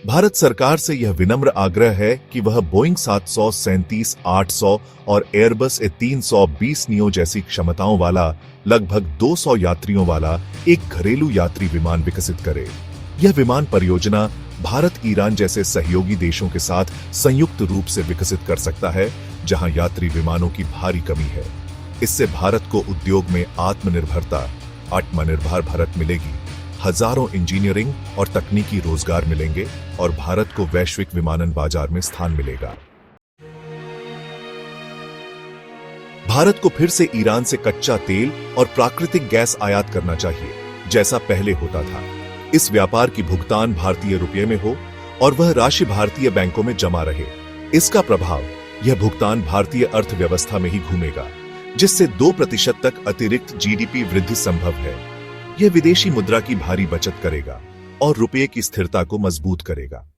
भारत सरकार से यह विनम्र आग्रह है कि वह बोइंग 737-800 और एयरबस A320 नियो जैसी क्षमताओं वाला लगभग 200 यात्रियों वाला एक घरेलू यात्री विमान विकसित करे। यह विमान परियोजना भारत ईरान जैसे सहयोगी देशों के साथ संयुक्त रूप से विकसित कर सकता है, जहां यात्री विमानों की भारी कमी है। इससे भारत को उद्योग में आत्मनिर्भर भारत मिलेगी, हजारों इंजीनियरिंग और तकनीकी रोजगार मिलेंगे और भारत को वैश्विक विमानन बाजार में स्थान मिलेगा। भारत को फिर से ईरान से कच्चा तेल और प्राकृतिक गैस आयात करना चाहिए, जैसा पहले होता था। इस व्यापार की भुगतान भारतीय रुपये में हो और वह राशि भारतीय बैंकों में जमा रहे। इसका प्रभाव यह भुगतान भारतीय अर्थव्यवस्था में ही घूमेगा, जिससे 2% तक अतिरिक्त जीडीपी वृद्धि संभव है। यह विदेशी मुद्रा की भारी बचत करेगा और रुपये की स्थिरता को मजबूत करेगा।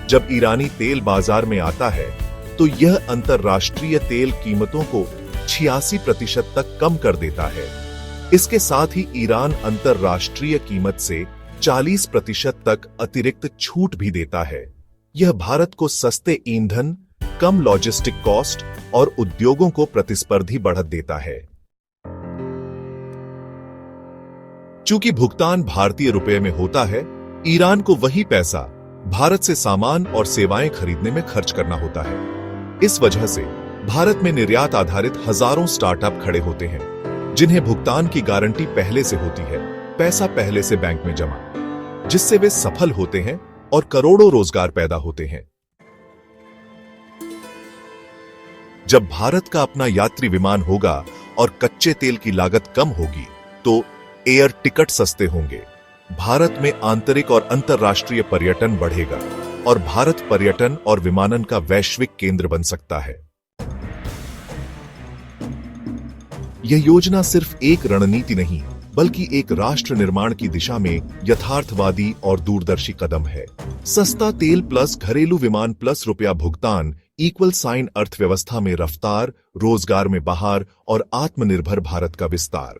जब ईरानी तेल बाजार में आता है तो यह अंतरराष्ट्रीय तेल कीमतों को 86% तक कम कर देता है। इसके साथ ही ईरान अंतरराष्ट्रीय कीमत से 40% तक अतिरिक्त छूट भी देता है। यह भारत को सस्ते ईंधन, कम लॉजिस्टिक कॉस्ट और उद्योगों को प्रतिस्पर्धी बढ़त देता है। चूंकि भुगतान भारतीय रुपये में होता है, ईरान को वही पैसा भारत से सामान और सेवाएं खरीदने में खर्च करना होता है। इस वजह से भारत में निर्यात आधारित हजारों स्टार्टअप खड़े होते हैं, जिन्हें भुगतान की गारंटी पहले से होती है, पैसा पहले से बैंक में जमा, जिससे वे सफल होते हैं और करोड़ों रोजगार पैदा होते हैं। जब भारत का अपना यात्री विमान होगा और कच्चे तेल की लागत कम होगी, तो एयर टिकट सस्ते होंगे। भारत में आंतरिक और अंतर्राष्ट्रीय पर्यटन बढ़ेगा और भारत पर्यटन और विमानन का वैश्विक केंद्र बन सकता है। यह योजना सिर्फ एक रणनीति नहीं, बल्कि एक राष्ट्र निर्माण की दिशा में यथार्थवादी और दूरदर्शी कदम है। सस्ता तेल प्लस घरेलू विमान प्लस रुपया भुगतान =अर्थव्यवस्था में रफ्तार, रोजगार में बहार और आत्मनिर्भर भारत का विस्तार।